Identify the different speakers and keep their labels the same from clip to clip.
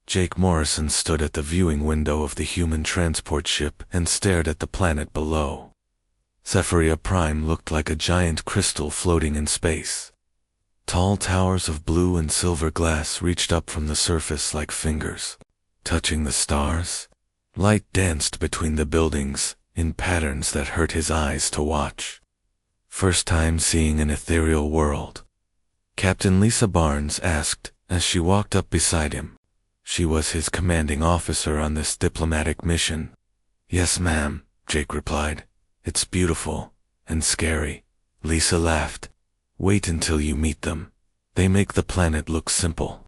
Speaker 1: Jake Morrison stood at the viewing window of the human transport ship and stared at the planet below. HFY Prime looked like a giant crystal floating in space. Tall towers of blue and silver glass reached up from the surface like fingers, touching the stars. Light danced between the buildings, in patterns that hurt his eyes to watch. First time seeing an ethereal world? Captain Lisa Barnes asked as she walked up beside him. She was his commanding officer on this diplomatic mission. Yes, ma'am, Jake replied. It's beautiful and scary. Lisa laughed. Wait until you meet them. They make the planet look simple.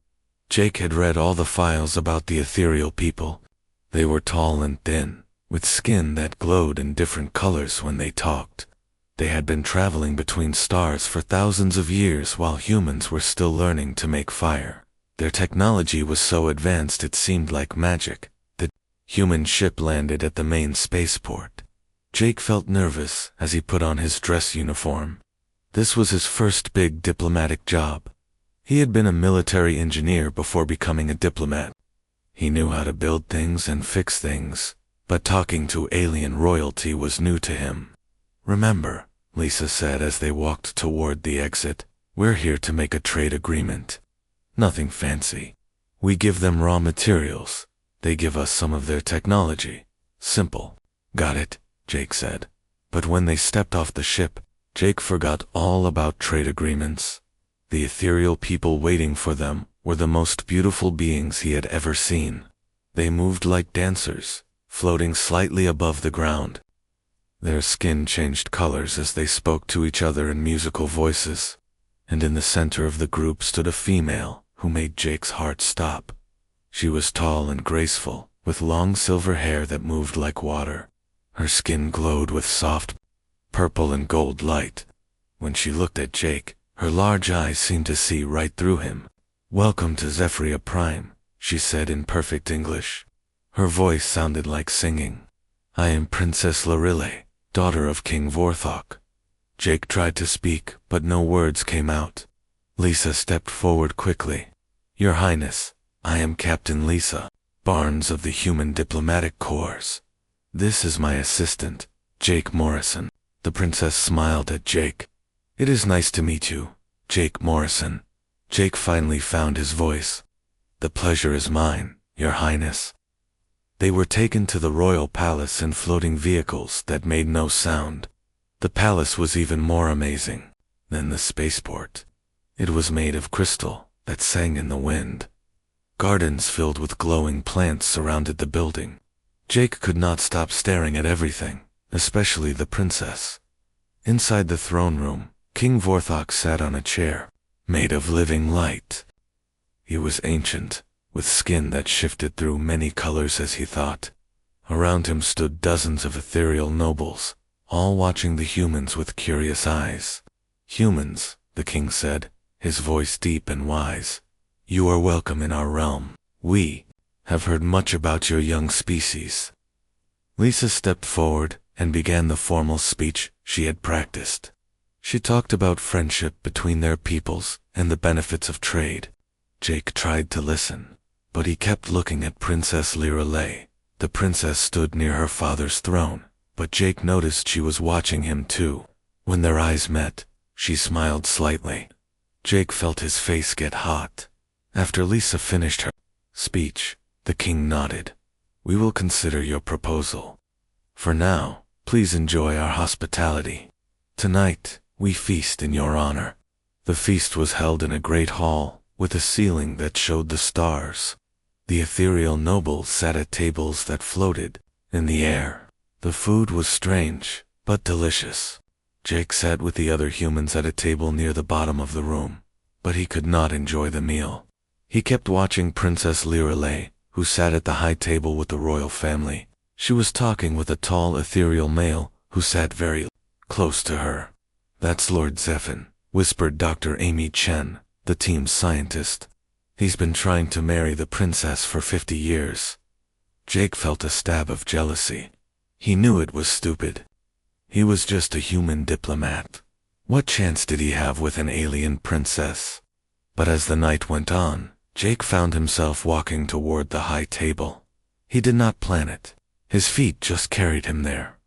Speaker 1: Jake had read all the files about the ethereal people. They were tall and thin, with skin that glowed in different colors when they talked. They had been traveling between stars for thousands of years while humans were still learning to make fire. Their technology was so advanced it seemed like magic. The human ship landed at the main spaceport. Jake felt nervous as he put on his dress uniform. This was his first big diplomatic job. He had been a military engineer before becoming a diplomat. He knew how to build things and fix things, but talking to alien royalty was new to him. Remember, Lisa said as they walked toward the exit, we're here to make a trade agreement. Nothing fancy. We give them raw materials. They give us some of their technology. Simple. Got it, Jake said. But when they stepped off the ship, Jake forgot all about trade agreements. The ethereal people waiting for them were the most beautiful beings he had ever seen. They moved like dancers, floating slightly above the ground. Their skin changed colors as they spoke to each other in musical voices, and in the center of the group stood a female who made Jake's heart stop. She was tall and graceful, with long silver hair that moved like water. Her skin glowed with soft purple and gold light. When she looked at Jake, her large eyes seemed to see right through him. Welcome to HFY Prime, she said in perfect English. Her voice sounded like singing. I am Princess Lorelei, daughter of King Vorthok. Jake tried to speak, but no words came out. Lisa stepped forward quickly. Your Highness, I am Captain Lisa Barnes of the Human Diplomatic Corps. This is my assistant, Jake Morrison. The princess smiled at Jake. It is nice to meet you, Jake Morrison. Jake finally found his voice. The pleasure is mine, Your Highness. They were taken to the royal palace in floating vehicles that made no sound. The palace was even more amazing than the spaceport. It was made of crystal that sang in the wind. Gardens filled with glowing plants surrounded the building. Jake could not stop staring at everything, especially the princess. Inside the throne room, King Vorthok sat on a chair, made of living light. He was ancient, with skin that shifted through many colors as he thought. Around him stood dozens of ethereal nobles, all watching the humans with curious eyes. Humans, the king said, his voice deep and wise. You are welcome in our realm. We have heard much about your young species. Lisa stepped forward and began the formal speech she had practiced. She talked about friendship between their peoples and the benefits of trade. Jake tried to listen, but he kept looking at Princess Lorelei. The princess stood near her father's throne, but Jake noticed she was watching him too. When their eyes met, she smiled slightly. Jake felt his face get hot. After Lisa finished her speech, the king nodded. We will consider your proposal. For now, please enjoy our hospitality. Tonight, we feast in your honor. The feast was held in a great hall, with a ceiling that showed the stars. The ethereal nobles sat at tables that floated in the air. The food was strange, but delicious. Jake sat with the other humans at a table near the bottom of the room, but he could not enjoy the meal. He kept watching Princess Lorelei, who sat at the high table with the royal family. She was talking with a tall ethereal male who sat very close to her. That's Lord Zephin, whispered Dr. Amy Chen, the team's scientist. He's been trying to marry the princess for 50 years. Jake felt a stab of jealousy. He knew it was stupid. He was just a human diplomat. What chance did he have with an alien princess? But as the night went on, Jake found himself walking toward the high table. He did not plan it. His feet just carried him there.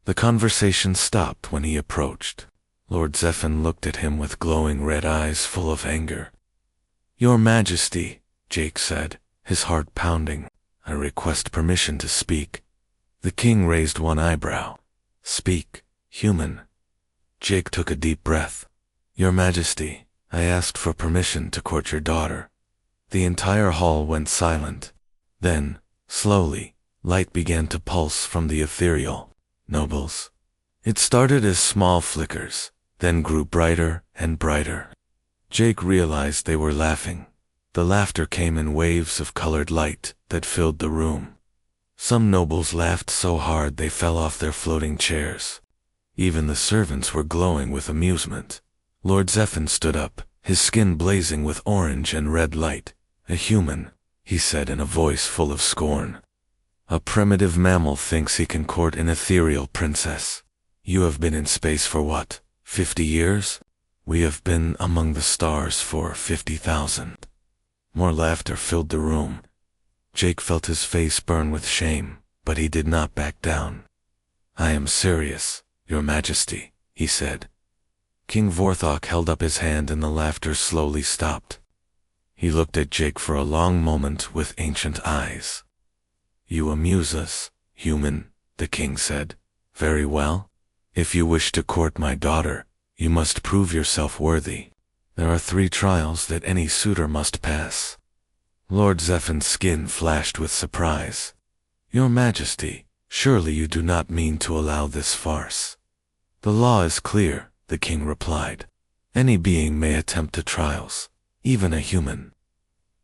Speaker 1: The conversation stopped when he approached. Lord Zephyr looked at him with glowing red eyes full of anger. "Your Majesty," Jake said, his heart pounding, "I request permission to speak." The king raised one eyebrow. "Speak, human." Jake took a deep breath. "Your Majesty, I asked for permission to court your daughter." The entire hall went silent. Then, slowly, light began to pulse from the ethereal nobles. It started as small flickers, then grew brighter and brighter. Jake realized they were laughing. The laughter came in waves of colored light that filled the room. Some nobles laughed so hard they fell off their floating chairs. Even the servants were glowing with amusement. Lord Zephyr stood up, his skin blazing with orange and red light. "A human," he said in a voice full of scorn. "A primitive mammal thinks he can court an ethereal princess. You have been in space for what, 50 years? We have been among the stars for 50,000. More laughter filled the room. Jake felt his face burn with shame, but he did not back down. "I am serious, Your Majesty," he said. King Vorthok held up his hand and the laughter slowly stopped. He looked at Jake for a long moment with ancient eyes. "You amuse us, human," the king said. "Very well. If you wish to court my daughter, you must prove yourself worthy. There are 3 trials that any suitor must pass." Lord Zephyr's skin flashed with surprise. "Your Majesty, surely you do not mean to allow this farce." "The law is clear," the king replied. "Any being may attempt the trials, even a human."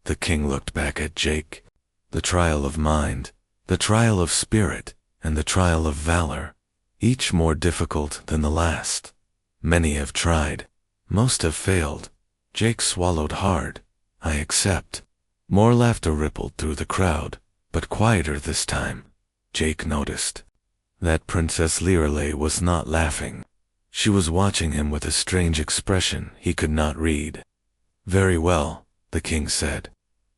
Speaker 1: The king looked back at Jake. The trial of mind, the trial of spirit, and the trial of valor, each more difficult than the last. Many have tried. Most have failed. Jake swallowed hard. "I accept." More laughter rippled through the crowd, but quieter this time. Jake noticed that Princess Lirelei was not laughing. She was watching him with a strange expression he could not read. "Very well," the king said.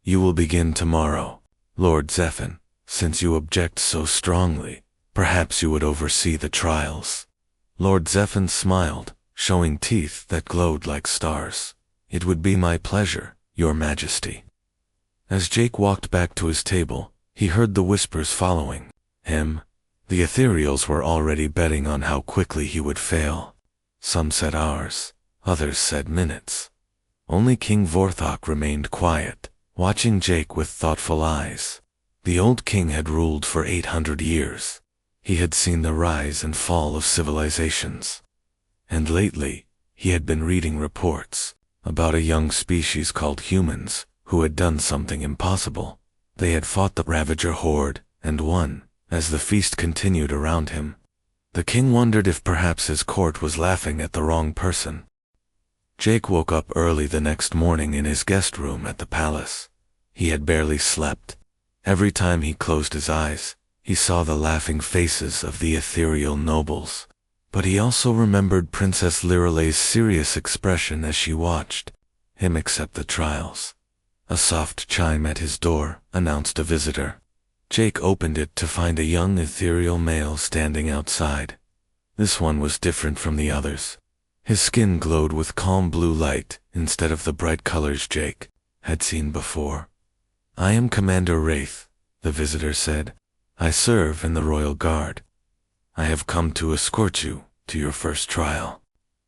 Speaker 1: "You will begin tomorrow. Lord Zephyr, since you object so strongly, perhaps you would oversee the trials." Lord Zephyr smiled, showing teeth that glowed like stars. "It would be my pleasure, Your Majesty." As Jake walked back to his table, he heard the whispers following him. The ethereals were already betting on how quickly he would fail. Some said hours, others said minutes. Only King Vorthok remained quiet, watching Jake with thoughtful eyes. The old king had ruled for 800 years. He had seen the rise and fall of civilizations. And lately, he had been reading reports about a young species called humans who had done something impossible. They had fought the Ravager horde and won. As the feast continued around him, the king wondered if perhaps his court was laughing at the wrong person. Jake woke up early the next morning in his guest room at the palace. He had barely slept. Every time he closed his eyes, he saw the laughing faces of the ethereal nobles. But he also remembered Princess Lirelei's serious expression as she watched him accept the trials. A soft chime at his door announced a visitor. Jake opened it to find a young ethereal male standing outside. This one was different from the others. His skin glowed with calm blue light instead of the bright colors Jake had seen before. "I am Commander Wraith," the visitor said. "I serve in the Royal Guard. I have come to escort you to your first trial."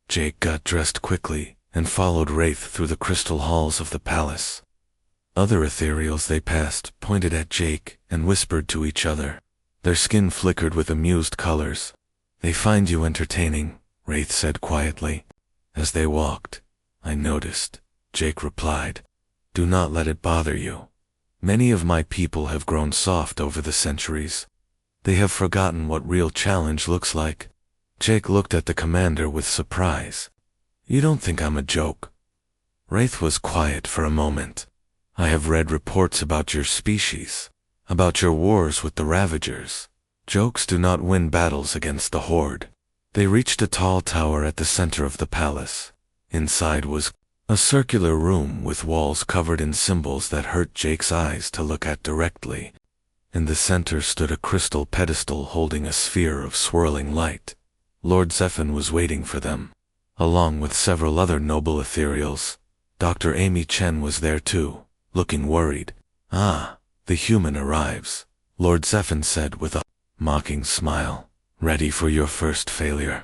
Speaker 1: Jake got dressed quickly and followed Wraith through the crystal halls of the palace. Other ethereals they passed pointed at Jake and whispered to each other. Their skin flickered with amused colors. "They find you entertaining," Wraith said quietly. As they walked, "I noticed," Jake replied. "Do not let it bother you. Many of my people have grown soft over the centuries. They have forgotten what real challenge looks like." Jake looked at the commander with surprise. "You don't think I'm a joke?" Wraith was quiet for a moment. "I have read reports about your species, about your wars with the Ravagers. Jokes do not win battles against the Horde." They reached a tall tower at the center of the palace. Inside was A circular room with walls covered in symbols that hurt Jake's eyes to look at directly. In the center stood a crystal pedestal holding a sphere of swirling light. Lord Zephyr was waiting for them, along with several other noble ethereals. Dr. Amy Chen was there too, looking worried. "Ah, the human arrives," Lord Zephyr said with a mocking smile. "Ready for your first failure."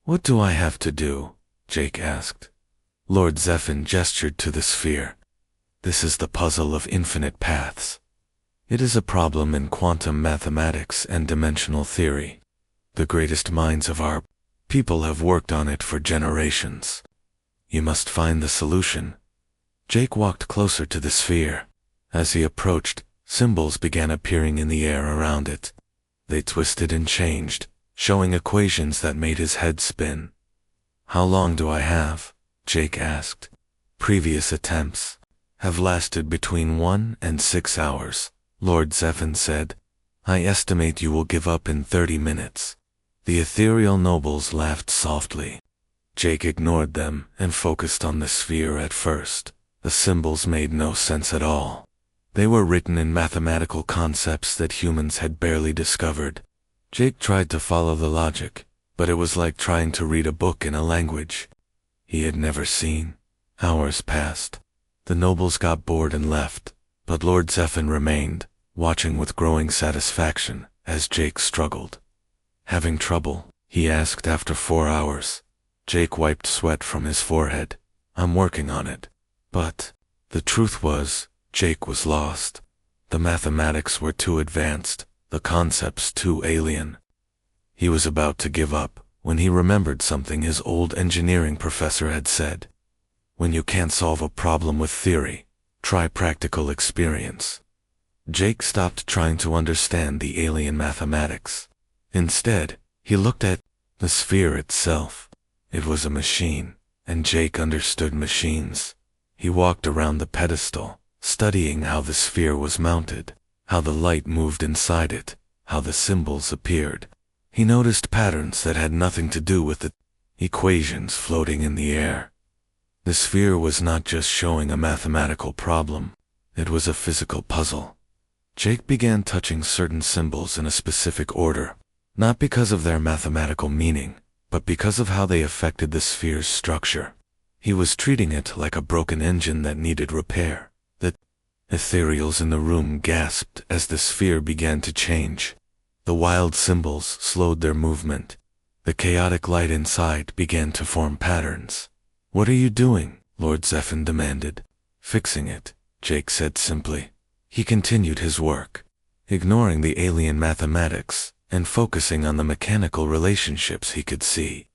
Speaker 1: "What do I have to do?" Jake asked. Lord Zephyr gestured to the sphere. "This is the puzzle of infinite paths. It is a problem in quantum mathematics and dimensional theory. The greatest minds of our people have worked on it for generations. You must find the solution." Jake walked closer to the sphere. As he approached, symbols began appearing in the air around it. They twisted and changed, showing equations that made his head spin. "How long do I have?" Jake asked. "Previous attempts have lasted between 1 and 6 hours, Lord Zephyr said. "I estimate you will give up in 30 minutes. The ethereal nobles laughed softly. Jake ignored them and focused on the sphere at first. The symbols made no sense at all. They were written in mathematical concepts that humans had barely discovered. Jake tried to follow the logic, but it was like trying to read a book in a language he had never seen. Hours passed. The nobles got bored and left, but Lord Zephyr remained, watching with growing satisfaction as Jake struggled. "Having trouble?" he asked after 4 hours. Jake wiped sweat from his forehead. "I'm working on it." But the truth was, Jake was lost. The mathematics were too advanced, the concepts too alien. He was about to give up when he remembered something his old engineering professor had said. "When you can't solve a problem with theory, try practical experience." Jake stopped trying to understand the alien mathematics. Instead, he looked at the sphere itself. It was a machine, and Jake understood machines. He walked around the pedestal, studying how the sphere was mounted, how the light moved inside it, how the symbols appeared. He noticed patterns that had nothing to do with the equations floating in the air. The sphere was not just showing a mathematical problem, it was a physical puzzle. Jake began touching certain symbols in a specific order, not because of their mathematical meaning, but because of how they affected the sphere's structure. He was treating it like a broken engine that needed repair. The ethereals in the room gasped as the sphere began to change. The wild symbols slowed their movement. The chaotic light inside began to form patterns. "What are you doing?" Lord Zephyr demanded. "Fixing it," Jake said simply. He continued his work, ignoring the alien mathematics and focusing on the mechanical relationships he could see.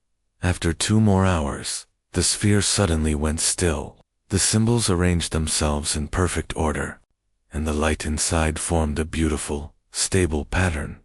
Speaker 1: After 2 more hours, the sphere suddenly went still. The symbols arranged themselves in perfect order, and the light inside formed a beautiful, stable pattern.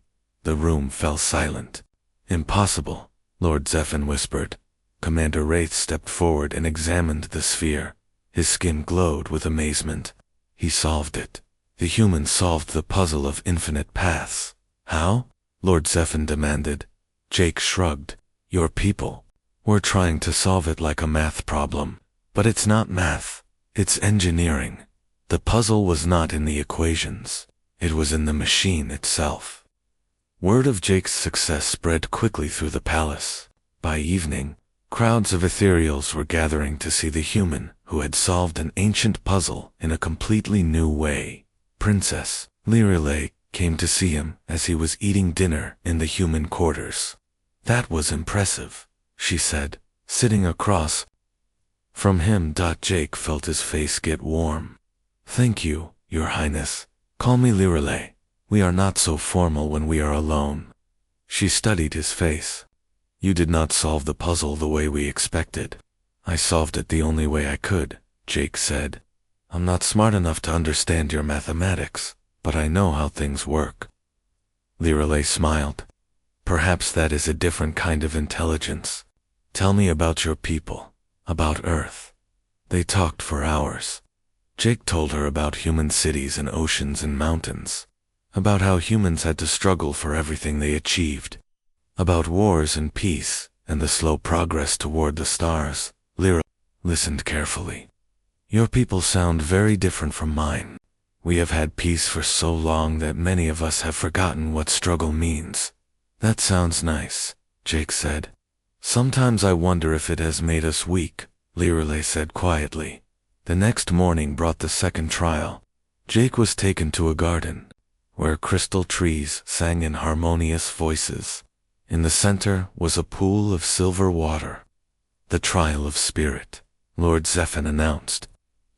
Speaker 1: The room fell silent. "Impossible," Lord Zephyr whispered. Commander Wraith stepped forward and examined the sphere. His skin glowed with amazement. He solved it. The humans solved the puzzle of infinite paths. "How?" Lord Zephyr demanded. Jake shrugged. "Your people were trying to solve it like a math problem. But it's not math. It's engineering. The puzzle was not in the equations. It was in the machine itself." Word of Jake's success spread quickly through the palace. By evening, crowds of ethereals were gathering to see the human who had solved an ancient puzzle in a completely new way. Princess Lirelei came to see him as he was eating dinner in the human quarters. "That was impressive," she said, sitting across from him. Jake felt his face get warm. "Thank you, Your Highness. Call me Lirelei. We are not so formal when we are alone." She studied his face. "You did not solve the puzzle the way we expected." "I solved it the only way I could," Jake said. "I'm not smart enough to understand your mathematics, but I know how things work." Lirelei smiled. "Perhaps that is a different kind of intelligence. Tell me about your people, about Earth." They talked for hours. Jake told her about human cities and oceans and mountains, about how humans had to struggle for everything they achieved, about wars and peace, and the slow progress toward the stars. listened carefully. Your people sound very different from mine. We have had peace for so long that many of us have forgotten what struggle means. That sounds nice, Jake said. Sometimes I wonder if it has made us weak, Lirelei said quietly. The next morning brought the second trial. Jake was taken to a garden, where crystal trees sang in harmonious voices. In the center was a pool of silver water. The trial of spirit, Lord Zephyr announced.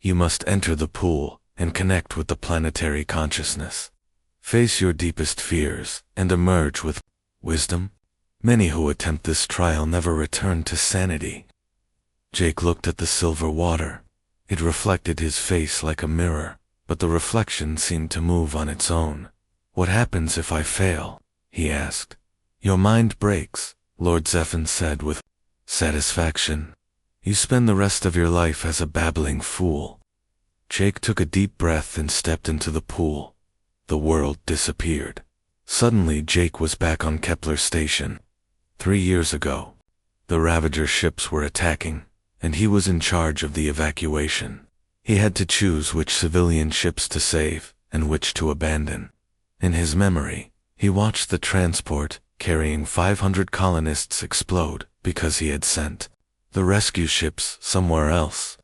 Speaker 1: You must enter the pool and connect with the planetary consciousness. Face your deepest fears and emerge with wisdom. Many who attempt this trial never return to sanity. Jake looked at the silver water. It reflected his face like a mirror, but the reflection seemed to move on its own. What happens if I fail? He asked. Your mind breaks, Lord Zephyr said with satisfaction. You spend the rest of your life as a babbling fool. Jake took a deep breath and stepped into the pool. The world disappeared. Suddenly Jake was back on Kepler Station. 3 years ago, the Ravager ships were attacking, and he was in charge of the evacuation. He had to choose which civilian ships to save and which to abandon. In his memory, he watched the transport carrying 500 colonists explode because he had sent the rescue ships somewhere else.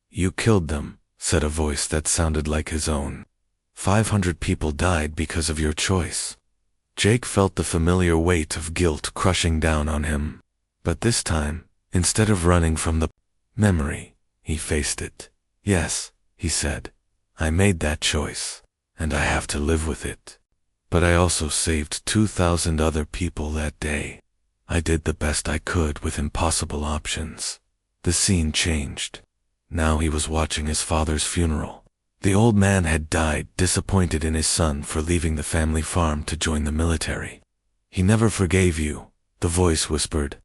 Speaker 1: You killed them, said a voice that sounded like his own. 500 people died because of your choice. Jake felt the familiar weight of guilt crushing down on him. But this time, instead of running from the memory, he faced it. Yes, he said, I made that choice, and I have to live with it. But I also saved 2,000 other people that day. I did the best I could with impossible options. The scene changed. Now he was watching his father's funeral. The old man had died, disappointed in his son for leaving the family farm to join the military. He never forgave you, the voice whispered.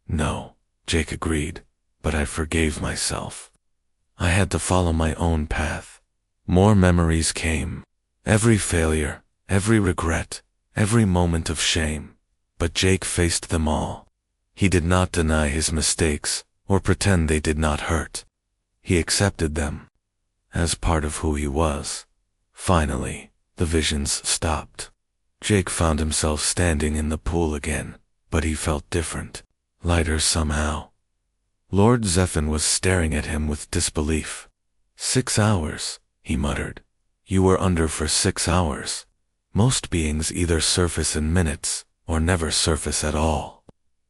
Speaker 1: No, Jake agreed, but I forgave myself. I had to follow my own path. More memories came. Every failure, every regret, every moment of shame. But Jake faced them all. He did not deny his mistakes or pretend they did not hurt. He accepted them as part of who he was. Finally, the visions stopped. Jake found himself standing in the pool again, but he felt different, lighter somehow. Lord Zephyr was staring at him with disbelief. 6 hours, he muttered. You were under for 6 hours. Most beings either surface in minutes or never surface at all.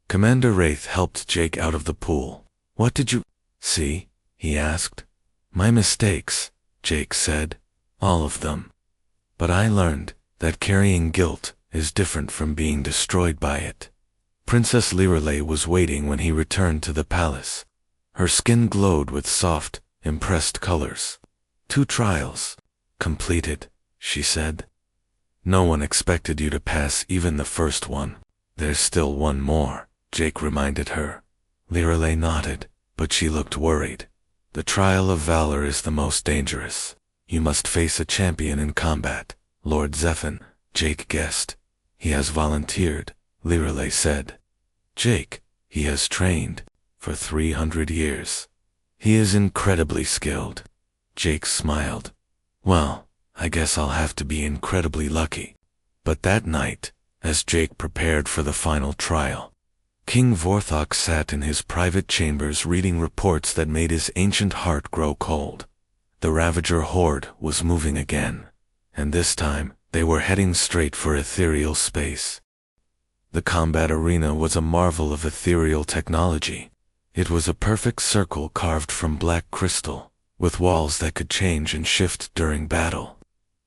Speaker 1: Commander Wraith helped Jake out of the pool. What did you see? He asked. My mistakes, Jake said. All of them. But I learned that carrying guilt is different from being destroyed by it. Princess Lirelei was waiting when he returned to the palace. Her skin glowed with soft, impressed colors. 2 trials. Completed, she said. No one expected you to pass even the first one. There's still one more, Jake reminded her. Lirelei nodded, but she looked worried. The trial of valor is the most dangerous. You must face a champion in combat. Lord Zephyr, Jake guessed. He has volunteered, Lirelei said. Jake, he has trained for 300 years. He is incredibly skilled. Jake smiled. Well, I guess I'll have to be incredibly lucky. But that night, as Jake prepared for the final trial, King Vorthok sat in his private chambers reading reports that made his ancient heart grow cold. The Ravager horde was moving again, and this time they were heading straight for ethereal space. The combat arena was a marvel of ethereal technology. It was a perfect circle carved from black crystal, with walls that could change and shift during battle.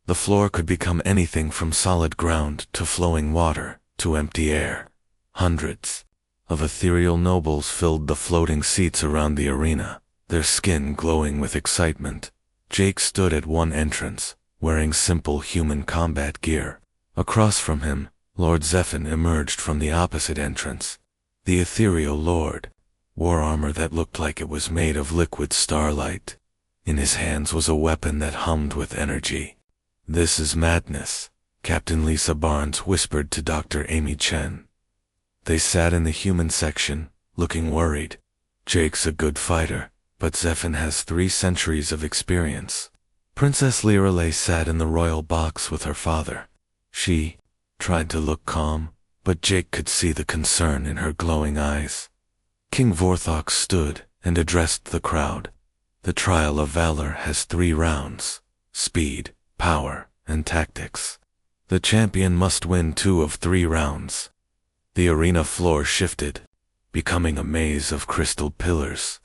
Speaker 1: The floor could become anything from solid ground to flowing water to empty air. Hundreds of ethereal nobles filled the floating seats around the arena, their skin glowing with excitement. Jake stood at one entrance, wearing simple human combat gear. Across from him, Lord Zephyr emerged from the opposite entrance. The ethereal lord wore armor that looked like it was made of liquid starlight. In his hands was a weapon that hummed with energy. This is madness, Captain Lisa Barnes whispered to Dr. Amy Chen. They sat in the human section, looking worried. Jake's a good fighter, but Zephyr has 3 centuries of experience. Princess Lirelei sat in the royal box with her father. She tried to look calm, but Jake could see the concern in her glowing eyes. King Vorthok stood and addressed the crowd. The trial of valor has 3 rounds: speed, power, and tactics. The champion must win 2 of 3 rounds. The arena floor shifted, becoming a maze of crystal pillars.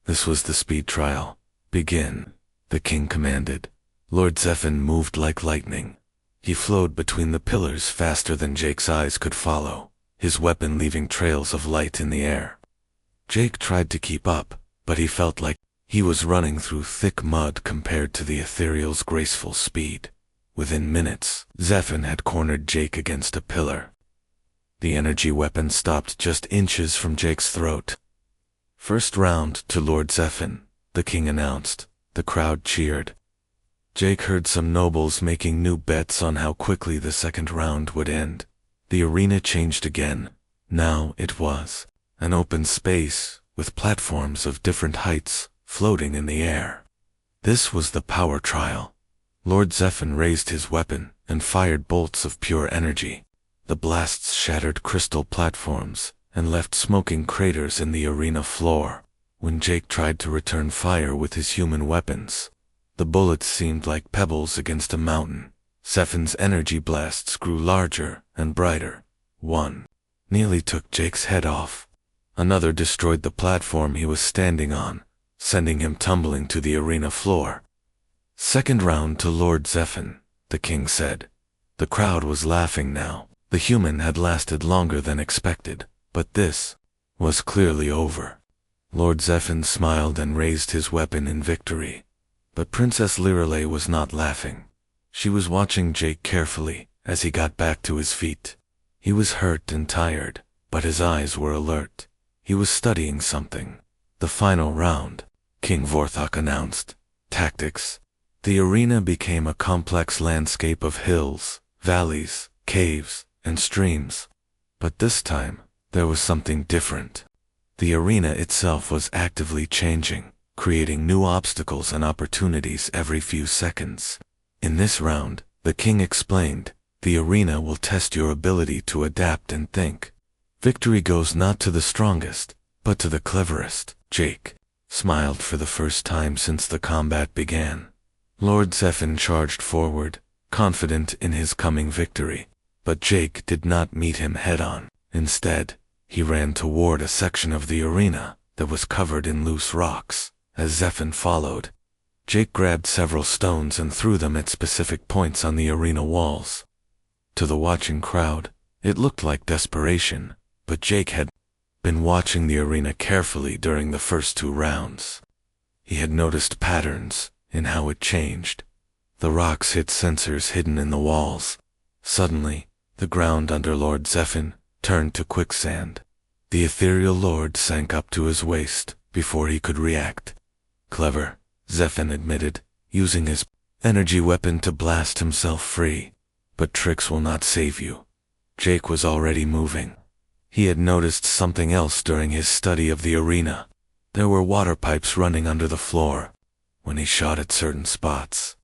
Speaker 1: This was the speed trial. Begin, the king commanded. Lord Zephyr moved like lightning. He flowed between the pillars faster than Jake's eyes could follow, his weapon leaving trails of light in the air. Jake tried to keep up, but he felt like he was running through thick mud compared to the ethereal's graceful speed. Within minutes, Zephyr had cornered Jake against a pillar. The energy weapon stopped just inches from Jake's throat. First round to Lord Zephyr, the king announced. The crowd cheered. Jake heard some nobles making new bets on how quickly the second round would end. The arena changed again. Now it was an open space with platforms of different heights floating in the air. This was the power trial. Lord Zephyr raised his weapon and fired bolts of pure energy. The blasts shattered crystal platforms and left smoking craters in the arena floor. When Jake tried to return fire with his human weapons, the bullets seemed like pebbles against a mountain. Zephyr's energy blasts grew larger and brighter. One nearly took Jake's head off. Another destroyed the platform he was standing on, sending him tumbling to the arena floor. Second round to Lord Zephyr, the king said. The crowd was laughing now. The human had lasted longer than expected, but this was clearly over. Lord Zephyr smiled and raised his weapon in victory. But Princess Lirelei was not laughing. She was watching Jake carefully as he got back to his feet. He was hurt and tired, but his eyes were alert. He was studying something. The final round, King Vorthok announced. Tactics. The arena became a complex landscape of hills, valleys, caves, and streams. But this time, there was something different. The arena itself was actively changing, creating new obstacles and opportunities every few seconds. In this round, the king explained, the arena will test your ability to adapt and think. Victory goes not to the strongest, but to the cleverest. Jake smiled for the first time since the combat began. Lord Zephyr charged forward, confident in his coming victory. But Jake did not meet him head-on. Instead, he ran toward a section of the arena that was covered in loose rocks. As Zephyr followed, Jake grabbed several stones and threw them at specific points on the arena walls. To the watching crowd, it looked like desperation, but Jake had been watching the arena carefully during the first 2 rounds. He had noticed patterns in how it changed. The rocks hit sensors hidden in the walls. Suddenly, the ground under Lord Zephyr turned to quicksand. The ethereal lord sank up to his waist before he could react. Clever, Zephyr admitted, using his energy weapon to blast himself free. But tricks will not save you. Jake was already moving. He had noticed something else during his study of the arena. There were water pipes running under the floor. When he shot at certain spots,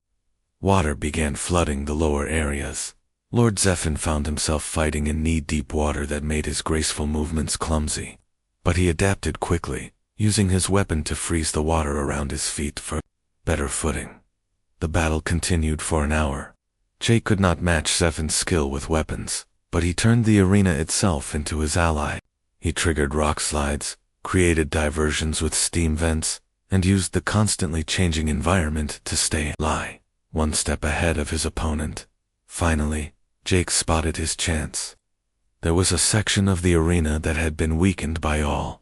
Speaker 1: water began flooding the lower areas. Lord Zephyr found himself fighting in knee-deep water that made his graceful movements clumsy. But he adapted quickly, using his weapon to freeze the water around his feet for better footing. The battle continued for an hour. Jake could not match Zephyr's skill with weapons, but he turned the arena itself into his ally. He triggered rock slides, created diversions with steam vents, and used the constantly changing environment to stay one step ahead of his opponent. Finally, Jake spotted his chance. There was a section of the arena that had been weakened by all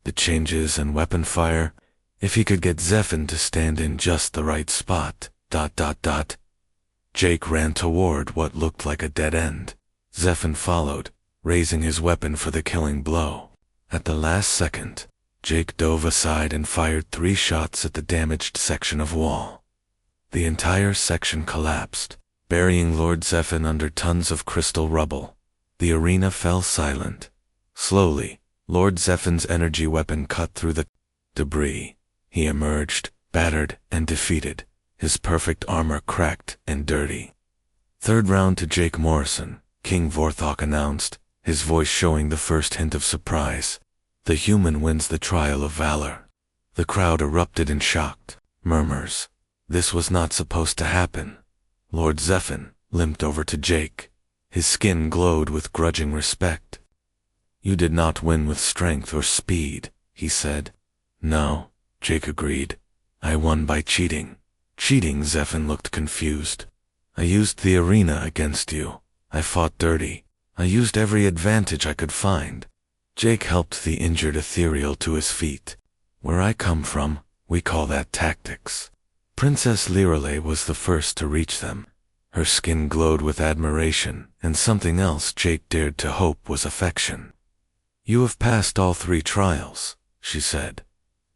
Speaker 1: the changes and weapon fire. If he could get Zephyr to stand in just the right spot, Jake ran toward what looked like a dead end. Zephyr followed, raising his weapon for the killing blow. At the last second, Jake dove aside and fired 3 shots at the damaged section of wall. The entire section collapsed, burying Lord Zephyr under tons of crystal rubble. The arena fell silent. Slowly, Lord Zephyr's energy weapon cut through the debris. He emerged, battered and defeated, his perfect armor cracked and dirty. "Third round to Jake Morrison," King Vorthok announced, his voice showing the first hint of surprise. "The human wins the trial of valor." The crowd erupted in shocked murmurs. This was not supposed to happen. Lord Zephin limped over to Jake. His skin glowed with grudging respect. "You did not win with strength or speed," he said. "No," Jake agreed. "I won by cheating." "Cheating?" Zephin looked confused. "I used the arena against you. I fought dirty. I used every advantage I could find." Jake helped the injured ethereal to his feet. "Where I come from, we call that tactics." Princess Lirale was the first to reach them. Her skin glowed with admiration, and something else Jake dared to hope was affection. "You have passed all 3 trials," she said.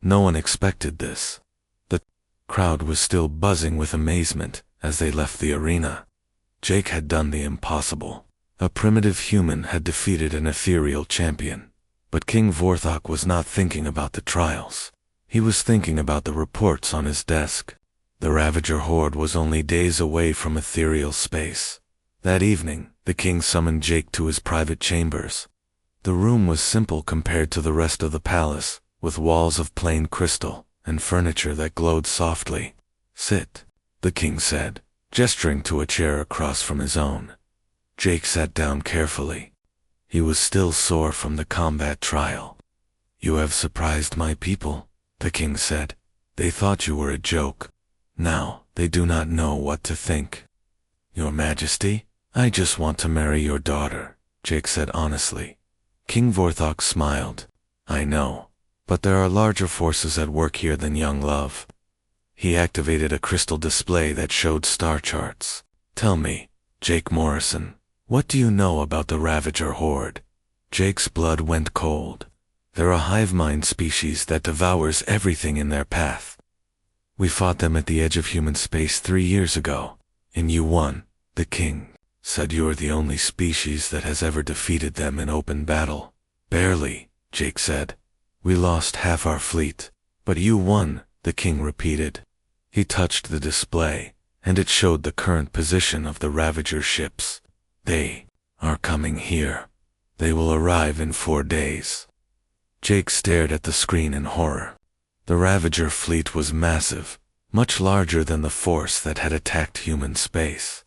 Speaker 1: No one expected this. The crowd was still buzzing with amazement as they left the arena. Jake had done the impossible. A primitive human had defeated an ethereal champion. But King Vorthok was not thinking about the trials. He was thinking about the reports on his desk. The Ravager horde was only days away from ethereal space. That evening, the king summoned Jake to his private chambers. The room was simple compared to the rest of the palace, with walls of plain crystal and furniture that glowed softly. "Sit," the king said, gesturing to a chair across from his own. Jake sat down carefully. He was still sore from the combat trial. "You have surprised my people," the king said. "They thought you were a joke. Now, they do not know what to think." "Your Majesty, I just want to marry your daughter," Jake said honestly. King Vorthok smiled. "I know, but there are larger forces at work here than young love." He activated a crystal display that showed star charts. "Tell me, Jake Morrison, what do you know about the Ravager horde?" Jake's blood went cold. "They're a hive mind species that devours everything in their path. We fought them at the edge of human space 3 years ago, and you won," the king said. "You're the only species that has ever defeated them in open battle." "Barely," Jake said. "We lost half our fleet, but you won," the king repeated. He touched the display, and it showed the current position of the Ravager ships. "They are coming here. They will arrive in 4 days." Jake stared at the screen in horror. The Ravager fleet was massive, much larger than the force that had attacked human space.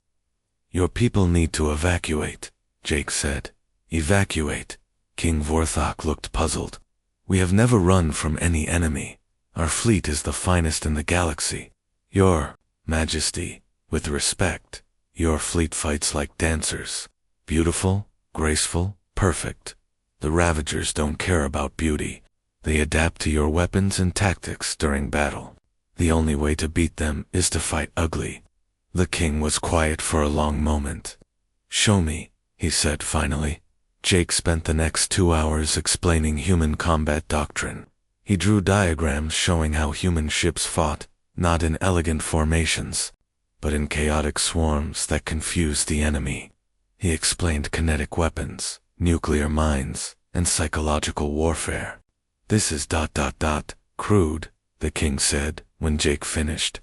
Speaker 1: "Your people need to evacuate," Jake said. "Evacuate?" King Vorthok looked puzzled. "We have never run from any enemy. Our fleet is the finest in the galaxy. Your Majesty, with respect, your fleet fights like dancers. Beautiful, graceful, perfect. The Ravagers don't care about beauty. They adapt to your weapons and tactics during battle. The only way to beat them is to fight ugly." The king was quiet for a long moment. "Show me," he said finally. Jake spent the next 2 hours explaining human combat doctrine. He drew diagrams showing how human ships fought, not in elegant formations, but in chaotic swarms that confused the enemy. He explained kinetic weapons, nuclear mines, and psychological warfare. "This is ... crude," the king said when Jake finished.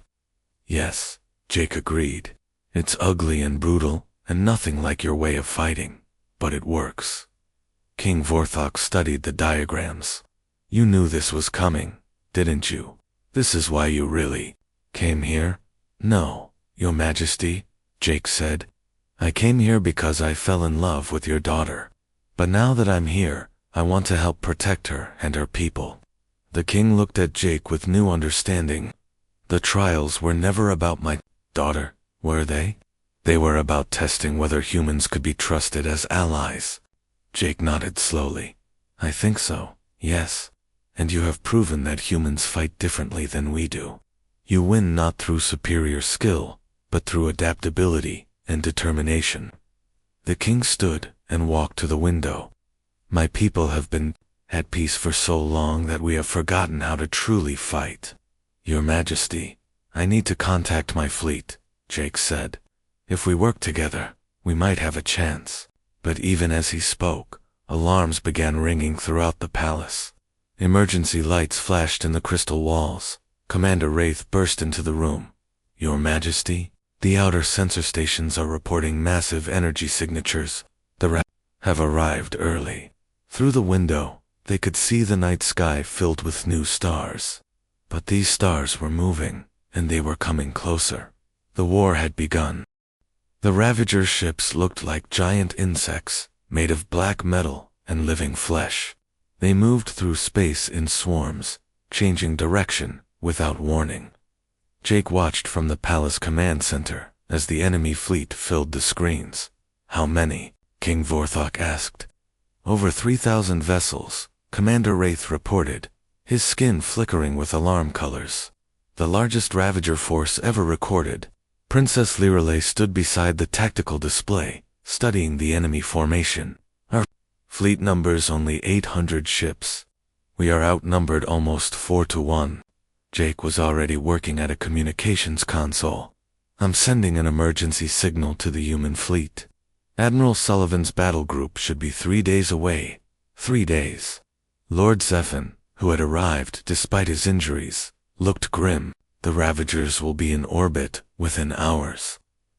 Speaker 1: "Yes," Jake agreed. "It's ugly and brutal, and nothing like your way of fighting. But it works." King Vorthok studied the diagrams. "You knew this was coming, didn't you? This is why you really came here?" "No, Your Majesty," Jake said. "I came here because I fell in love with your daughter. But now that I'm here, I want to help protect her and her people." The king looked at Jake with new understanding. "The trials were never about my daughter, were they?" "They were about testing whether humans could be trusted as allies." Jake nodded slowly. "I think so, yes. And you have proven that humans fight differently than we do. You win not through superior skill, but through adaptability and determination." The king stood and walked to the window. "My people have been at peace for so long that we have forgotten how to truly fight." "Your Majesty, I need to contact my fleet," Jake said. "If we work together, we might have a chance." But even as he spoke, alarms began ringing throughout the palace. Emergency lights flashed in the crystal walls. Commander Wraith burst into the room. Your Majesty, the outer sensor stations are reporting massive energy signatures. The have arrived early. Through the window, they could see the night sky filled with new stars. But these stars were moving, and they were coming closer. The war had begun. The Ravager ships looked like giant insects, made of black metal and living flesh. They moved through space in swarms, changing direction without warning. Jake watched from the palace command center as the enemy fleet filled the screens. How many? King Vorthok asked. Over 3,000 vessels, Commander Wraith reported, his skin flickering with alarm colors. The largest Ravager force ever recorded. Princess Lirelei stood beside the tactical display, studying the enemy formation. Our fleet numbers only 800 ships. We are outnumbered almost 4-1. Jake was already working at a communications console. I'm sending an emergency signal to the human fleet. Admiral Sullivan's battle group should be 3 days away. 3 days. Lord Zephan, who had arrived despite his injuries, looked grim. The Ravagers will be in orbit within hours.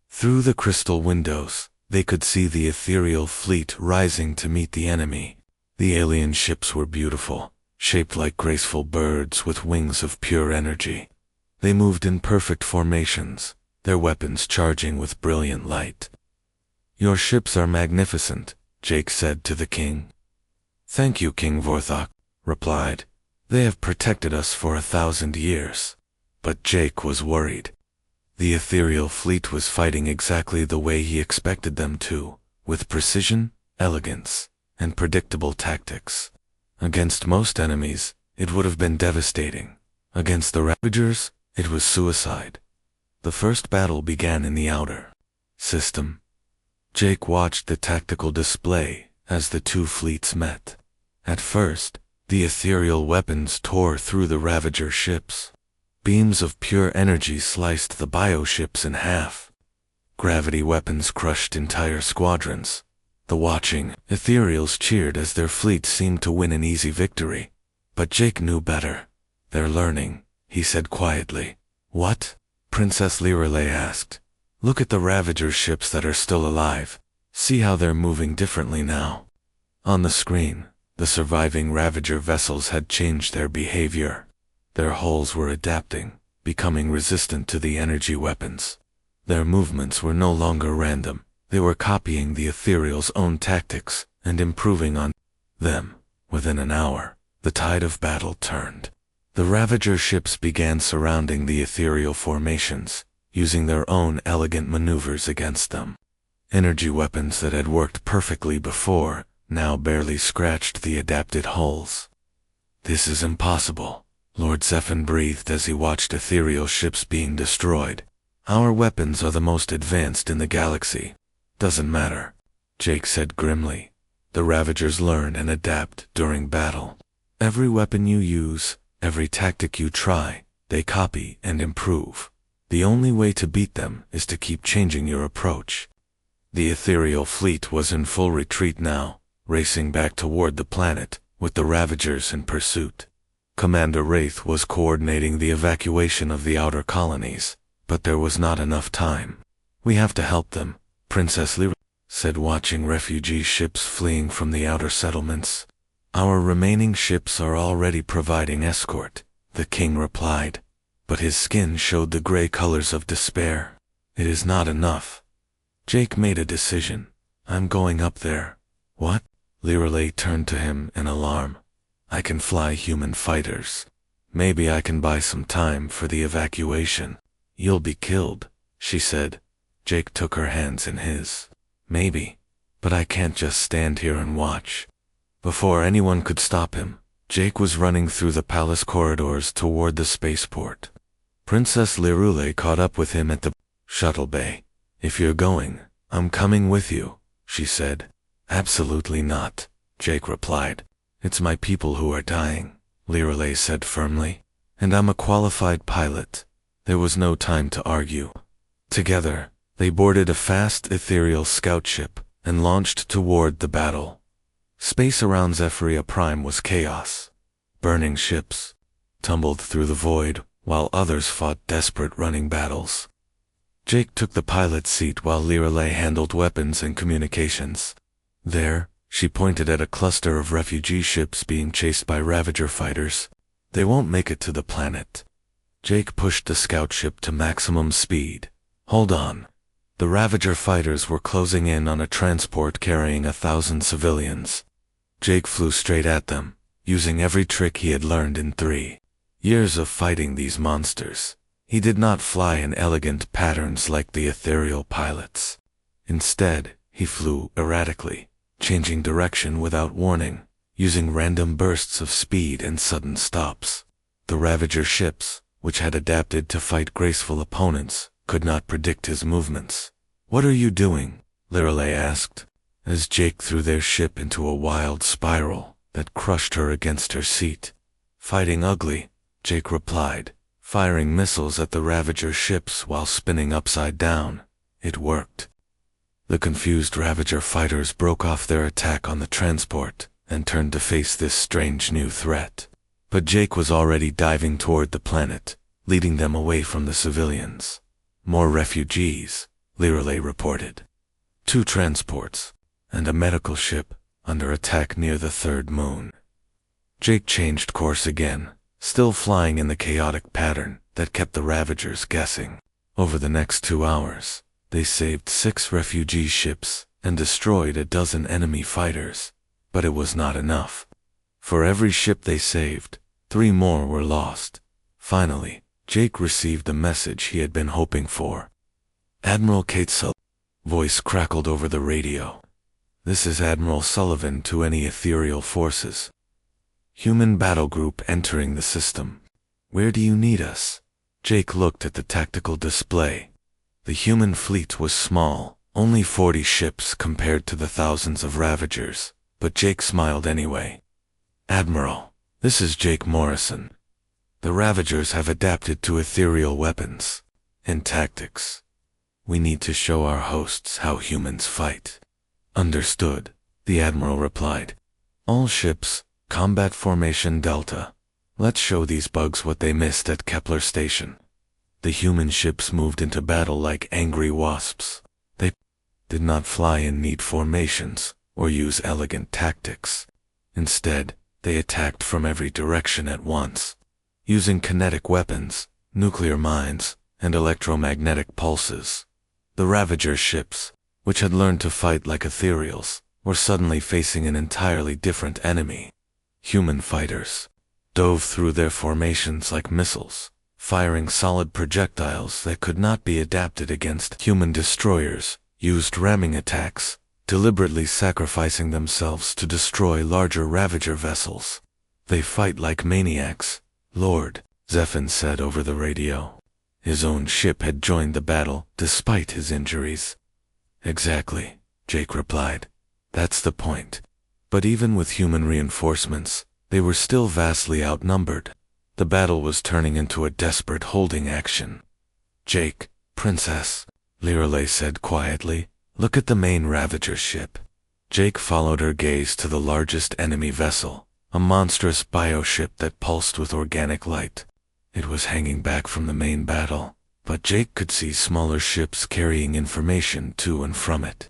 Speaker 1: Through the crystal windows, they could see the ethereal fleet rising to meet the enemy. The alien ships were beautiful, shaped like graceful birds with wings of pure energy. They moved in perfect formations, their weapons charging with brilliant light. Your ships are magnificent, Jake said to the king. Thank you, King Vorthok, replied. They have protected us for 1,000 years. But Jake was worried. The ethereal fleet was fighting exactly the way he expected them to, with precision, elegance, and predictable tactics. Against most enemies, it would have been devastating. Against the Ravagers, it was suicide. The first battle began in the outer system. Jake watched the tactical display as the two fleets met. At first, the ethereal weapons tore through the Ravager ships. Beams of pure energy sliced the bioships in half. Gravity weapons crushed entire squadrons. The watching ethereals cheered as their fleet seemed to win an easy victory. But Jake knew better. They're learning, he said quietly. What? Princess Lirelei asked. Look at the Ravager ships that are still alive. See how they're moving differently now. On the screen, the surviving Ravager vessels had changed their behavior. Their hulls were adapting, becoming resistant to the energy weapons. Their movements were no longer random. They were copying the ethereal's own tactics and improving on them. Within an hour, the tide of battle turned. The Ravager ships began surrounding the ethereal formations, using their own elegant maneuvers against them. Energy weapons that had worked perfectly before now barely scratched the adapted hulls. This is impossible, Lord Zephan breathed as he watched ethereal ships being destroyed. Our weapons are the most advanced in the galaxy. Doesn't matter, Jake said grimly. The Ravagers learn and adapt during battle. Every weapon you use, every tactic you try, they copy and improve. The only way to beat them is to keep changing your approach. The ethereal fleet was in full retreat now, racing back toward the planet, with the Ravagers in pursuit. Commander Wraith was coordinating the evacuation of the outer colonies, but there was not enough time. We have to help them, Princess Lirelei said, watching refugee ships fleeing from the outer settlements. Our remaining ships are already providing escort, the king replied, but his skin showed the gray colors of despair. It is not enough. Jake made a decision. I'm going up there. What? Lirelei turned to him in alarm. I can fly human fighters. Maybe I can buy some time for the evacuation. You'll be killed, she said. Jake took her hands in his. Maybe, but I can't just stand here and watch. Before anyone could stop him, Jake was running through the palace corridors toward the spaceport. Princess Lirelei caught up with him at the shuttle bay. If you're going, I'm coming with you, she said. Absolutely not, Jake replied. It's my people who are dying, Lirelei said firmly. And I'm a qualified pilot. There was no time to argue. Together, they boarded a fast ethereal scout ship and launched toward the battle. Space around Zephyria Prime was chaos. burning ships, tumbled through the void, while others fought desperate running battles. Jake took the pilot's seat while Lirelei handled weapons and communications. There, she pointed at a cluster of refugee ships being chased by Ravager fighters. They won't make it to the planet. Jake pushed the scout ship to maximum speed. Hold on. The Ravager fighters were closing in on a transport carrying 1,000 civilians. Jake flew straight at them, using every trick he had learned in 3 years of fighting these monsters. He did not fly in elegant patterns like the ethereal pilots. Instead, he flew erratically, changing direction without warning, using random bursts of speed and sudden stops. The Ravager ships, which had adapted to fight graceful opponents, could not predict his movements. "What are you doing?" Lirelei asked, as Jake threw their ship into a wild spiral that crushed her against her seat. "Fighting ugly," Jake replied, firing missiles at the Ravager ships while spinning upside down. It worked. The confused Ravager fighters broke off their attack on the transport and turned to face this strange new threat. But Jake was already diving toward the planet, leading them away from the civilians. "More refugees," Lirelei reported. 2 transports, and a medical ship, under attack near the 3rd moon. Jake changed course again, still flying in the chaotic pattern that kept the Ravagers guessing. Over the next 2 hours, they saved 6 refugee ships and destroyed a dozen enemy fighters, but it was not enough. For every ship they saved, 3 more were lost. Finally, Jake received the message he had been hoping for. "Admiral Kate Sullivan," voice crackled over the radio. "This is Admiral Sullivan to any ethereal forces. Human battle group entering the system. Where do you need us?" Jake looked at the tactical display. The human fleet was small, only 40 ships compared to the thousands of Ravagers, but Jake smiled anyway. "Admiral, this is Jake Morrison. The Ravagers have adapted to ethereal weapons and tactics. We need to show our hosts how humans fight." "Understood," the Admiral replied. "All ships, combat formation Delta. Let's show these bugs what they missed at Kepler Station." The human ships moved into battle like angry wasps. They did not fly in neat formations or use elegant tactics. Instead, they attacked from every direction at once, using kinetic weapons, nuclear mines, and electromagnetic pulses. The Ravager ships, which had learned to fight like ethereals, were suddenly facing an entirely different enemy. Human fighters dove through their formations like missiles, firing solid projectiles that could not be adapted against human destroyers, used ramming attacks, deliberately sacrificing themselves to destroy larger Ravager vessels. "They fight like maniacs, Lord," Zephin said over the radio. His own ship had joined the battle despite his injuries. "Exactly," Jake replied. "That's the point." But even with human reinforcements, they were still vastly outnumbered. The battle was turning into a desperate holding action. "Jake, Princess," Lirelei said quietly, "look at the main Ravager ship." Jake followed her gaze to the largest enemy vessel, a monstrous bioship that pulsed with organic light. It was hanging back from the main battle, but Jake could see smaller ships carrying information to and from it.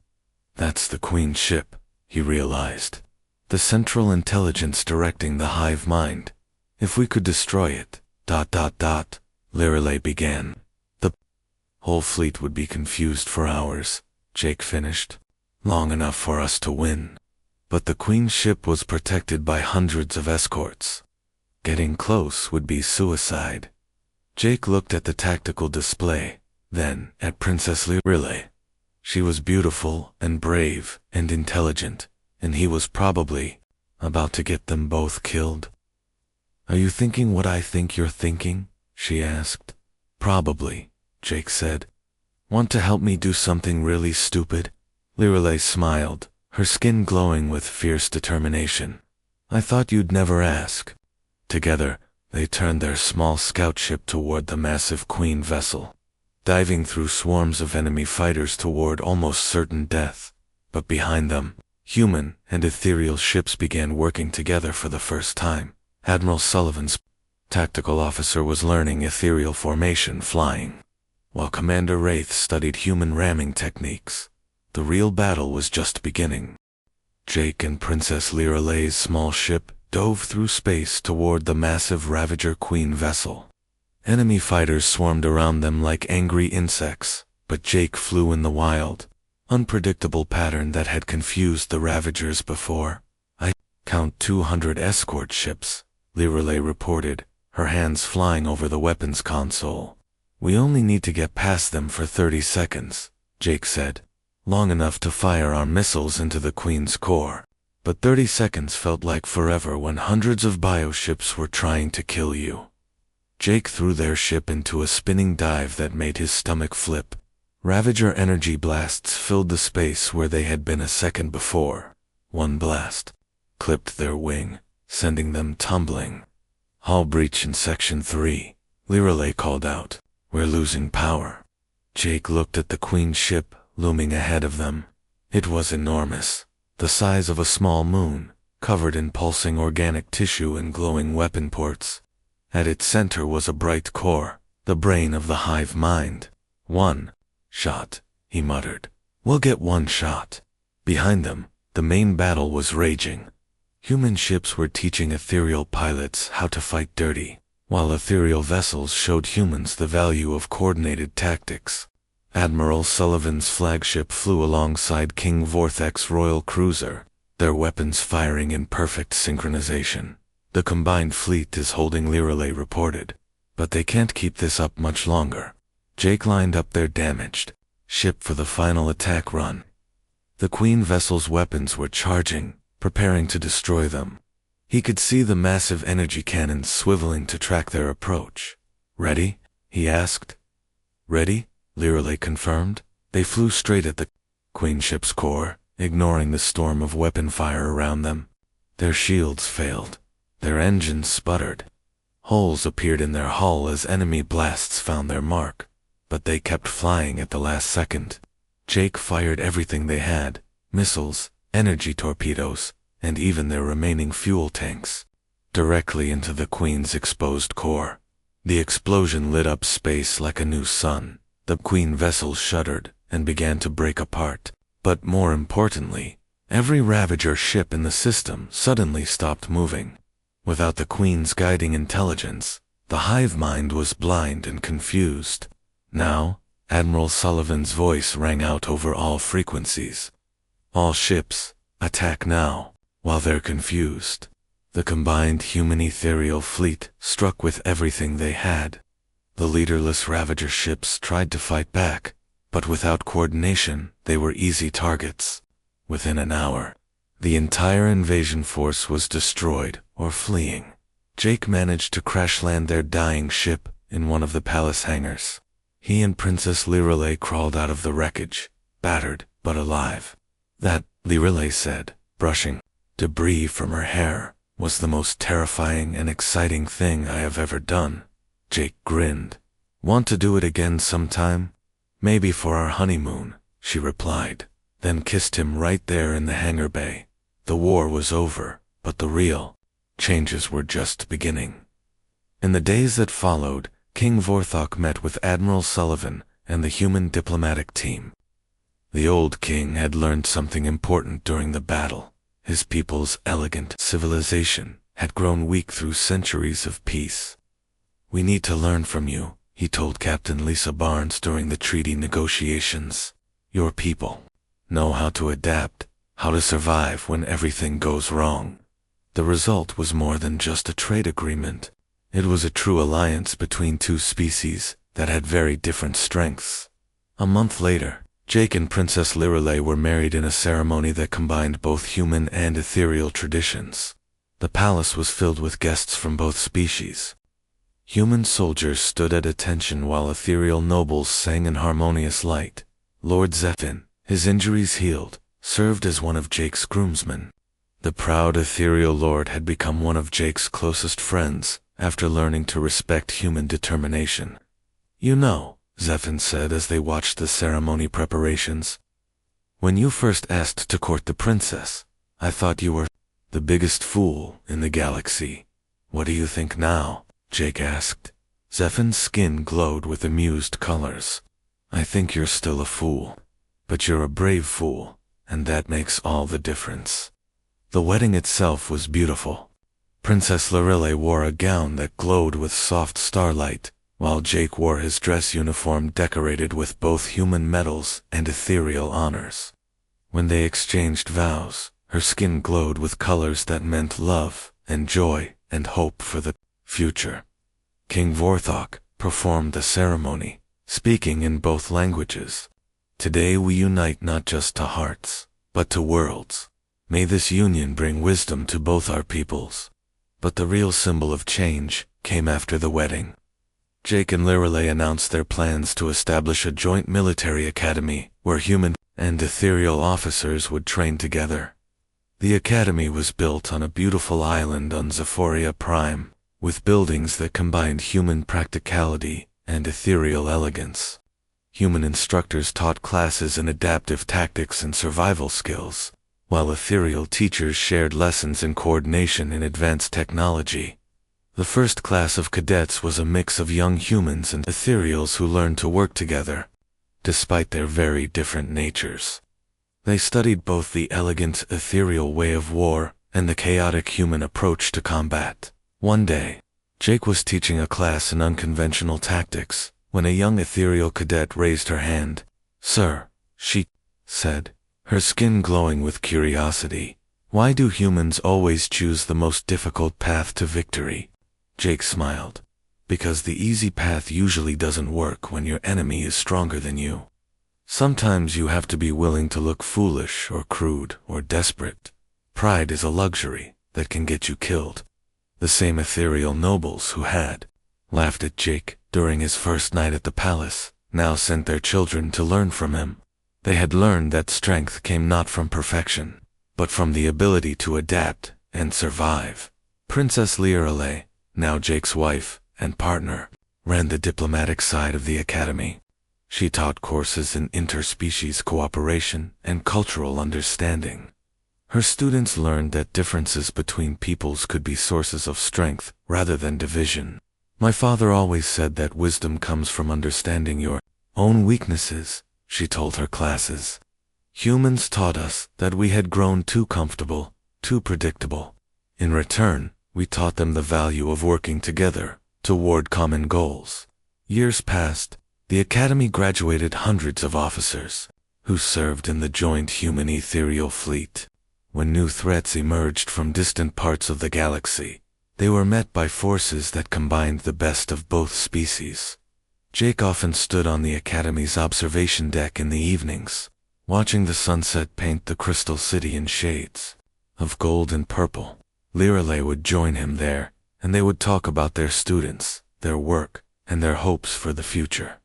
Speaker 1: "That's the Queen ship," he realized. "The central intelligence directing the hive mind. If we could destroy it, ... Lirelei began. "The whole fleet would be confused for hours," Jake finished. "Long enough for us to win." But the Queen ship was protected by hundreds of escorts. Getting close would be suicide. Jake looked at the tactical display, then at Princess Lirelei. She was beautiful and brave and intelligent, and he was probably about to get them both killed. "Are you thinking what I think you're thinking?" she asked. "Probably," Jake said. "Want to help me do something really stupid?" Lirelei smiled, her skin glowing with fierce determination. "I thought you'd never ask." Together, they turned their small scout ship toward the massive Queen vessel, diving through swarms of enemy fighters toward almost certain death. But behind them, human and ethereal ships began working together for the first time, Admiral Sullivan's tactical officer was learning ethereal formation flying, while Commander Wraith studied human ramming techniques. The real battle was just beginning. Jake and Princess Lyralei's small ship dove through space toward the massive Ravager Queen vessel. Enemy fighters swarmed around them like angry insects, but Jake flew in the wild, unpredictable pattern that had confused the Ravagers before. "I count 200 escort ships," Lyralei reported, her hands flying over the weapons console. "We only need to get past them for 30 seconds, Jake said. "Long enough to fire our missiles into the Queen's core. But 30 seconds felt like forever when hundreds of bioships were trying to kill you." Jake threw their ship into a spinning dive that made his stomach flip. Ravager energy blasts filled the space where they had been a second before. One blast clipped their wing, sending them tumbling. "Hull breach in Section 3, Lyralei called out. "We're losing power." Jake looked at the Queen's ship looming ahead of them. It was enormous, the size of a small moon, covered in pulsing organic tissue and glowing weapon ports. At its center was a bright core, the brain of the hive mind. "One shot," he muttered. "We'll get one shot." Behind them, the main battle was raging. Human ships were teaching ethereal pilots how to fight dirty, while ethereal vessels showed humans the value of coordinated tactics. Admiral Sullivan's flagship flew alongside King Vorthek's royal cruiser, their weapons firing in perfect synchronization. "The combined fleet is holding," Lyralei reported. "But they can't keep this up much longer." Jake lined up their damaged ship for the final attack run. The Queen vessel's weapons were charging, preparing to destroy them. He could see the massive energy cannons swiveling to track their approach. "Ready?" he asked. "Ready," Lyralei confirmed. They flew straight at the Queen ship's core, ignoring the storm of weapon fire around them. Their shields failed. Their engines sputtered. Holes appeared in their hull as enemy blasts found their mark, but they kept flying at the last second. Jake fired everything they had, missiles, energy torpedoes, and even their remaining fuel tanks, directly into the Queen's exposed core. The explosion lit up space like a new sun. The Queen vessel shuddered and began to break apart. But more importantly, every Ravager ship in the system suddenly stopped moving. Without the Queen's guiding intelligence, the hive mind was blind and confused. Now, Admiral Sullivan's voice rang out over all frequencies. "All ships, attack now, while they're confused." The combined human ethereal fleet struck with everything they had. The leaderless Ravager ships tried to fight back, but without coordination, they were easy targets. Within an hour, the entire invasion force was destroyed or fleeing. Jake managed to crash land their dying ship in one of the palace hangars. He and Princess Lyralei crawled out of the wreckage, battered but alive. "That," Lyralei said, brushing debris from her hair, "was the most terrifying and exciting thing I have ever done." Jake grinned. "Want to do it again sometime?" "Maybe for our honeymoon," she replied, then kissed him right there in the hangar bay. The war was over, but the real changes were just beginning. In the days that followed, King Vorthok met with Admiral Sullivan and the human diplomatic team. The old king had learned something important during the battle. His people's elegant civilization had grown weak through centuries of peace. "We need to learn from you," he told Captain Lisa Barnes during the treaty negotiations. "Your people know how to adapt, how to survive when everything goes wrong." The result was more than just a trade agreement. It was a true alliance between two species that had very different strengths. A month later, Jake and Princess Lyralei were married in a ceremony that combined both human and ethereal traditions. The palace was filled with guests from both species. Human soldiers stood at attention while ethereal nobles sang in harmonious light. Lord Zephin, his injuries healed, served as one of Jake's groomsmen. The proud ethereal lord had become one of Jake's closest friends after learning to respect human determination. "You know," Zephin said as they watched the ceremony preparations, "when you first asked to court the princess, I thought you were the biggest fool in the galaxy. "What do you think now?" Jake asked. Zephin's skin glowed with amused colors. "I think you're still a fool. But you're a brave fool, and that makes all the difference." The wedding itself was beautiful. Princess Lorelei wore a gown that glowed with soft starlight, while Jake wore his dress uniform decorated with both human medals and ethereal honors. When they exchanged vows, her skin glowed with colors that meant love and joy and hope for the future. King Vorthok performed the ceremony, speaking in both languages. "Today we unite not just to hearts, but to worlds. May this union bring wisdom to both our peoples." But the real symbol of change came after the wedding. Jake and Lorelei announced their plans to establish a joint military academy where human and ethereal officers would train together. The academy was built on a beautiful island on Zephoria Prime, with buildings that combined human practicality and ethereal elegance. Human instructors taught classes in adaptive tactics and survival skills, while ethereal teachers shared lessons in coordination and advanced technology. The first class of cadets was a mix of young humans and ethereals who learned to work together, despite their very different natures. They studied both the elegant ethereal way of war and the chaotic human approach to combat. One day, Jake was teaching a class in unconventional tactics when a young ethereal cadet raised her hand. "Sir," she said, her skin glowing with curiosity, "why do humans always choose the most difficult path to victory?" Jake smiled. "Because the easy path usually doesn't work when your enemy is stronger than you. Sometimes you have to be willing to look foolish or crude or desperate. Pride is a luxury that can get you killed." The same ethereal nobles who had laughed at Jake during his first night at the palace now sent their children to learn from him. They had learned that strength came not from perfection, but from the ability to adapt and survive. Princess Lorelei, now Jake's wife and partner, ran the diplomatic side of the academy. She taught courses in interspecies cooperation and cultural understanding. Her students learned that differences between peoples could be sources of strength rather than division. "My father always said that wisdom comes from understanding your own weaknesses," she told her classes. "Humans taught us that we had grown too comfortable, too predictable. In return, we taught them the value of working together toward common goals." Years passed. The academy graduated hundreds of officers who served in the joint human ethereal fleet. When new threats emerged from distant parts of the galaxy, they were met by forces that combined the best of both species. Jake often stood on the academy's observation deck in the evenings, watching the sunset paint the crystal city in shades of gold and purple. Lorelei would join him there, and they would talk about their students, their work, and their hopes for the future.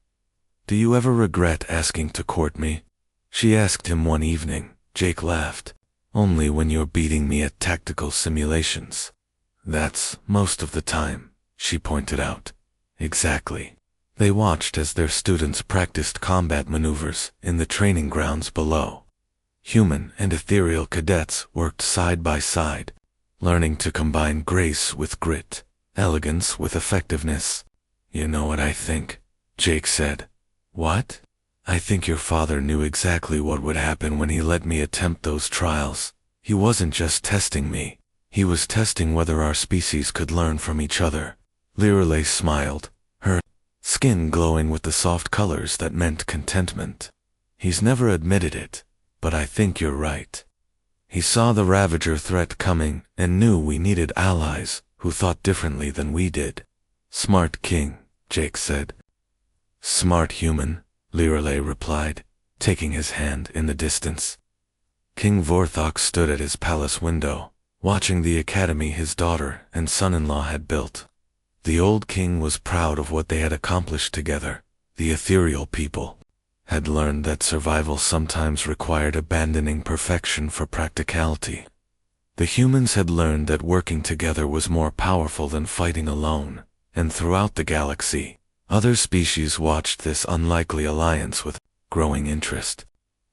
Speaker 1: "Do you ever regret asking to court me?" she asked him one evening. Jake laughed. "Only when you're beating me at tactical simulations." "That's most of the time," she pointed out. "Exactly." They watched as their students practiced combat maneuvers in the training grounds below. Human and ethereal cadets worked side by side, learning to combine grace with grit, elegance with effectiveness. "You know what I think?" Jake said. "What?" "I think your father knew exactly what would happen when he let me attempt those trials. He wasn't just testing me. He was testing whether our species could learn from each other." Lorelei smiled, her skin glowing with the soft colors that meant contentment. "He's never admitted it, but I think you're right. He saw the Ravager threat coming and knew we needed allies who thought differently than we did." "Smart king," Jake said. "Smart human," Lorelei replied, taking his hand in the distance. King Vorthok stood at his palace window, watching the academy his daughter and son-in-law had built. The old king was proud of what they had accomplished together. The ethereal people had learned that survival sometimes required abandoning perfection for practicality. The humans had learned that working together was more powerful than fighting alone, and throughout the galaxy, other species watched this unlikely alliance with growing interest.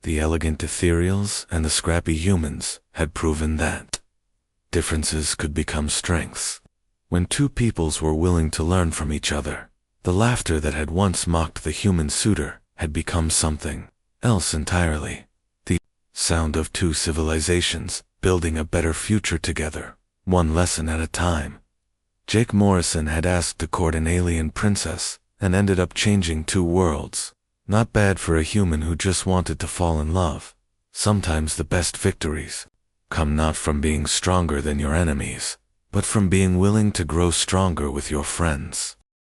Speaker 1: The elegant ethereals and the scrappy humans had proven that differences could become strengths. when two peoples were willing to learn from each other. The laughter that had once mocked the human suitor had become something else entirely. The sound of two civilizations building a better future together, one lesson at a time. Jake Morrison had asked to court an alien princess and ended up changing two worlds. Not bad for a human who just wanted to fall in love. Sometimes the best victories come not from being stronger than your enemies, but from being willing to grow stronger with your friends.